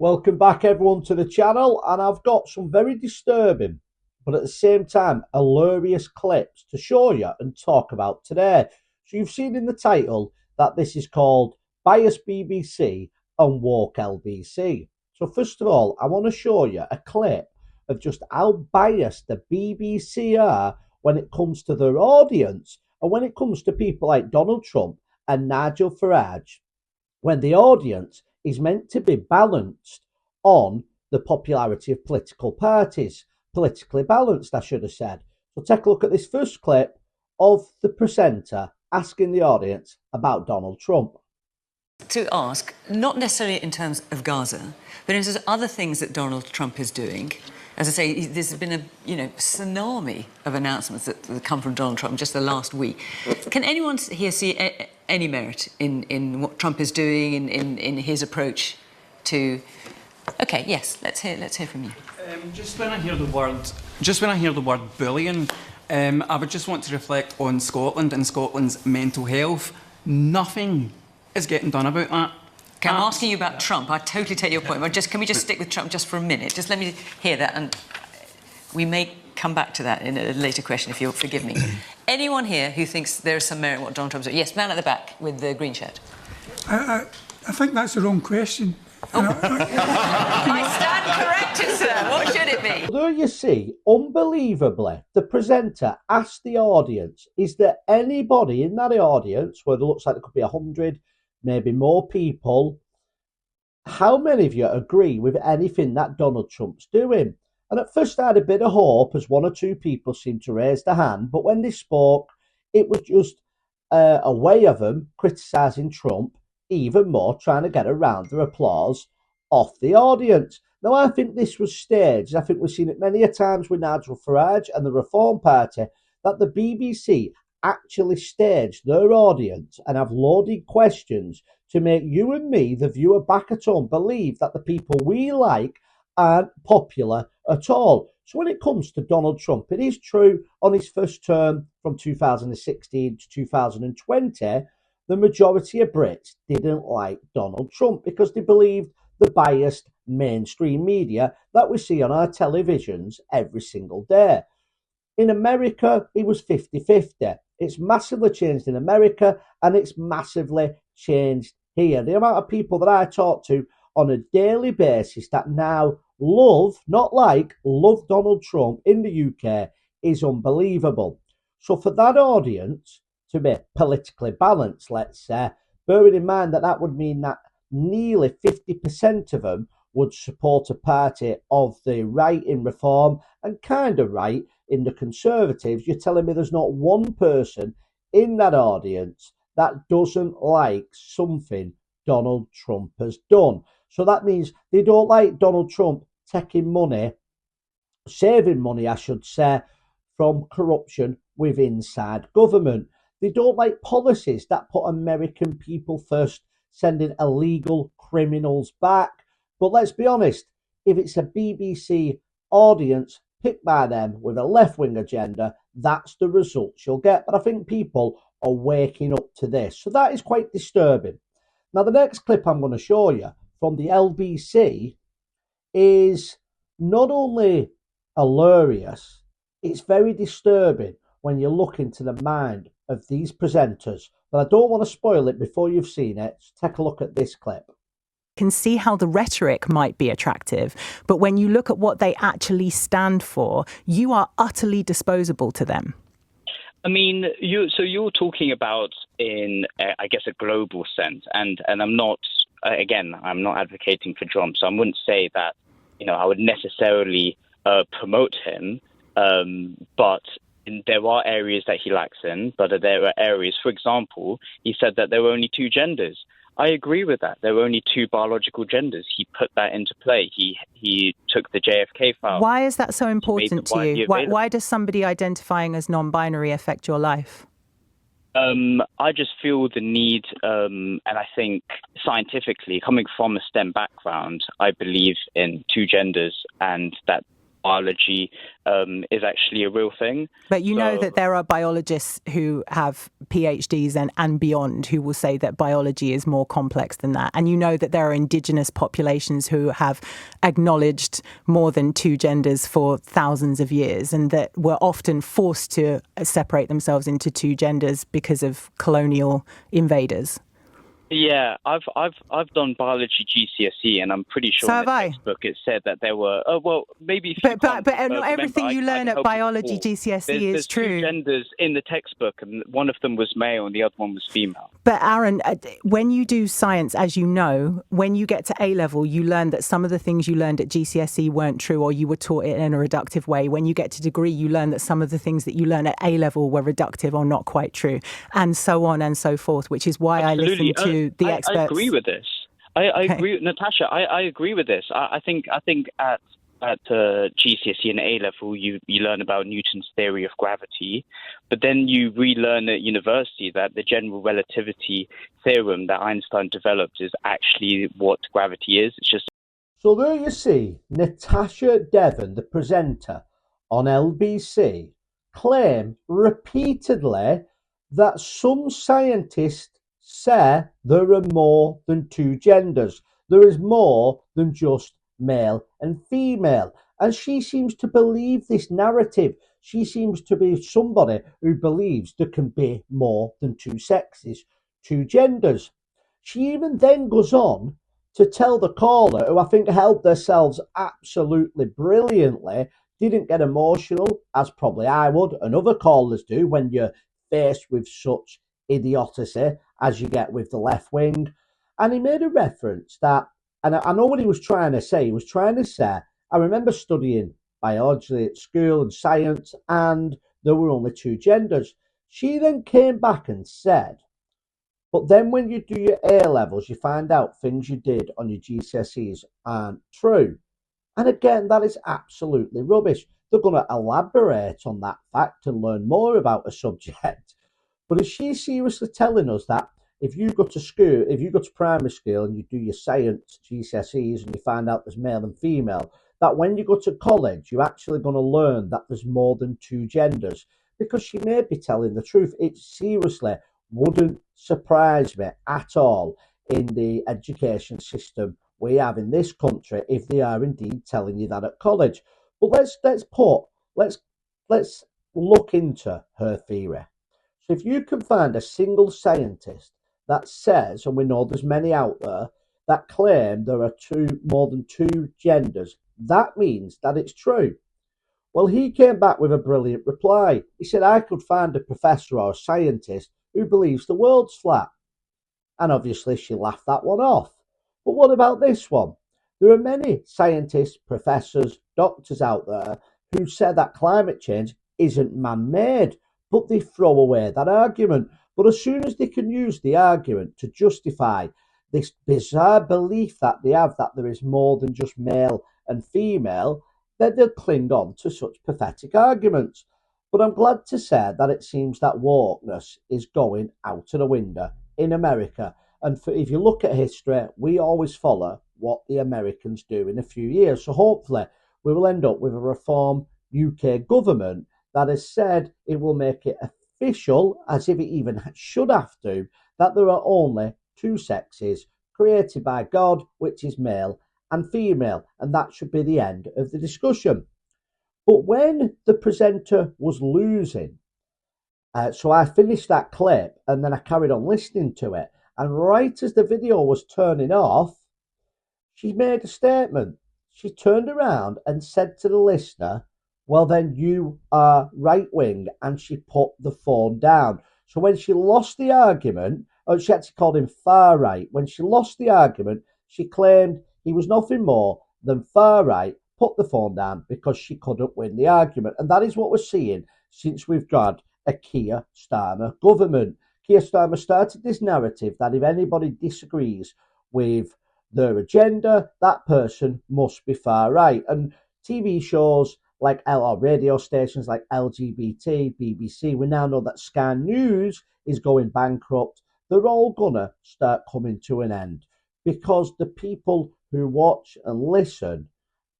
Welcome back everyone to the channel, and I've got some very disturbing but at the same time hilarious clips to show you and talk about today. So you've seen in the title that this is called Biased BBC and Woke LBC. So first of all, I want to show you a clip of just how biased the BBC are when it comes to their audience and when it comes to people like Donald Trump and Nigel Farage, when the audience is meant to be balanced on the popularity of political parties. Politically balanced, I should have said. So take a look at this first clip of the presenter asking the audience about Donald Trump. To ask, not necessarily in terms of Gaza, but in terms of other things that Donald Trump is doing. As I say, there's been a tsunami of announcements that come from Donald Trump just the last week. Can anyone here see any merit in what Trump is doing, in his approach to? Okay, yes, let's hear from you. Just when I hear the word bullying, I would just want to reflect on Scotland and Scotland's mental health. Nothing is getting done about that. Okay, I'm asking you about Trump. I totally take your point, but can we just stick with Trump just for a minute? Just let me hear that, and we may come back to that in a later question, if you'll forgive me. Anyone here who thinks there is some merit in what Donald Trump's doing? Yes, man at the back with the green shirt. I think that's the wrong question. I stand corrected, sir. What should it be? There you see, unbelievably, the presenter asked the audience, is there anybody in that audience where it looks like there could be 100, maybe more people, how many of you agree with anything that Donald Trump's doing? And at first I had a bit of hope as one or two people seemed to raise their hand, but when they spoke, it was just a way of them criticising Trump even more, trying to get a round of applause off the audience. Now, I think this was staged. I think we've seen it many a times with Nigel Farage and the Reform Party, that the BBC actually staged their audience and have loaded questions to make you and me, the viewer back at home, believe that the people we like aren't popular at all. So when it comes to Donald Trump, it is true on his first term from 2016 to 2020, the majority of Brits didn't like Donald Trump because they believed the biased mainstream media that we see on our televisions every single day. In America, it was 50-50. It's massively changed in America, and it's massively changed here. The amount of people that I talk to on a daily basis that now love, not like, love Donald Trump in the UK is unbelievable. So for that audience to be politically balanced, let's say, bearing in mind that that would mean that nearly 50% of them would support a party of the right in Reform and kind of right in the Conservatives, you're telling me there's not one person in that audience that doesn't like something Donald Trump has done. So that means they don't like Donald Trump taking money, saving money, I should say, from corruption with inside government. They don't like policies that put American people first, sending illegal criminals back. But let's be honest, if it's a BBC audience picked by them with a left-wing agenda, that's the results you'll get. But I think people are waking up to this. So that is quite disturbing. Now, the next clip I'm going to show you from the LBC is not only hilarious, it's very disturbing when you look into the mind of these presenters. But I don't want to spoil it before you've seen it. So take a look at this clip. Can see how the rhetoric might be attractive, but when you look at what they actually stand for, you are utterly disposable to them. I mean, you're talking about in, I guess, a global sense, and I'm not, again, I'm not advocating for Trump, so I wouldn't say that, I would necessarily promote him, but there are areas that he lacks in, but there are areas, for example, he said that there were only two genders. I agree with that. There were only two biological genders. He put that into play. He took the JFK file. Why is that so important to you? Why does somebody identifying as non-binary affect your life? I just feel the need, and I think scientifically, coming from a STEM background, I believe in two genders, and that biology is actually a real thing. But you know that there are biologists who have PhDs and beyond who will say that biology is more complex than that. And you know that there are indigenous populations who have acknowledged more than two genders for thousands of years and that were often forced to separate themselves into two genders because of colonial invaders. Yeah, I've done biology GCSE, and I'm pretty sure in the textbook it said that there were. Oh well, maybe. If you but not everything you learn at biology GCSE is true. There's two genders in the textbook, and one of them was male, and the other one was female. But Aaron, when you do science, as you know, when you get to A level, you learn that some of the things you learned at GCSE weren't true, or you were taught it in a reductive way. When you get to degree, you learn that some of the things that you learn at A level were reductive or not quite true, and so on and so forth. Which is why Absolutely. I listen to the experts. I agree with this. I agree, Natasha. I agree with this. I think at GCSE and A level, you learn about Newton's theory of gravity, but then you relearn at university that the general relativity theorem that Einstein developed is actually what gravity is. It's just. So there you see, Natasha Devon, the presenter on LBC, claimed repeatedly that some scientists say there are more than two genders. There is more than just male and female. And she seems to believe this narrative. She seems to be somebody who believes there can be more than two sexes, two genders. She even then goes on to tell the caller, who I think held themselves absolutely brilliantly, didn't get emotional, as probably I would and other callers do when you're faced with such idiocy as you get with the left wing. And he made a reference that, and I know what he was trying to say. He was trying to say, I remember studying biology at school and science, and there were only two genders. She then came back and said, but then when you do your A levels, you find out things you did on your GCSEs aren't true. And again, that is absolutely rubbish. They're going to elaborate on that fact and learn more about a subject. But is she seriously telling us that if you go to school, if you go to primary school and you do your science GCSEs and you find out there's male and female, that when you go to college, you're actually going to learn that there's more than two genders? Because she may be telling the truth. It seriously wouldn't surprise me at all in the education system we have in this country if they are indeed telling you that at college. But let's look into her theory. So if you can find a single scientist that says, and we know there's many out there, that claim there are more than two genders, that means that it's true. Well, he came back with a brilliant reply. He said, I could find a professor or a scientist who believes the world's flat. And obviously she laughed that one off. But what about this one? There are many scientists, professors, doctors out there who say that climate change isn't man-made, but they throw away that argument. But as soon as they can use the argument to justify this bizarre belief that they have that there is more than just male and female, then they'll cling on to such pathetic arguments. But I'm glad to say that it seems that wokeness is going out of the window in America. And if you look at history, we always follow what the Americans do in a few years. So hopefully we will end up with a reform UK government that has said it will make it official, as if it even should have to, that there are only two sexes created by God, which is male and female. And that should be the end of the discussion. But when the presenter was losing, so I finished that clip and then I carried on listening to it. And right as the video was turning off, she made a statement. She turned around and said to the listener, well, then you are right wing. And she put the phone down. So when she lost the argument, she actually called him far right. When she lost the argument, she claimed he was nothing more than far right, put the phone down because she couldn't win the argument. And that is what we're seeing since we've got a Keir Starmer government. Keir Starmer started this narrative that if anybody disagrees with their agenda, that person must be far right. And TV shows like or radio stations like LGBT, BBC, we now know that Sky News is going bankrupt. They're all gonna start coming to an end because the people who watch and listen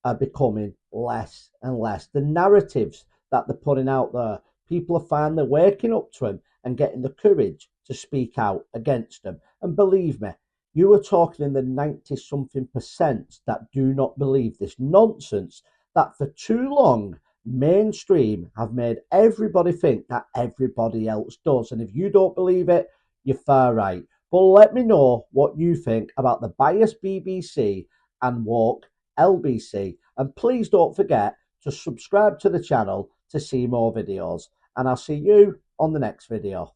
are becoming less and less. The narratives that they're putting out there, people are finally waking up to them and getting the courage to speak out against them. And believe me, you are talking in the 90-something% that do not believe this nonsense that for too long mainstream have made everybody think that everybody else does. And if you don't believe it, you're far right. But let me know what you think about the biased BBC and Woke LBC. And please don't forget to subscribe to the channel to see more videos. And I'll see you on the next video.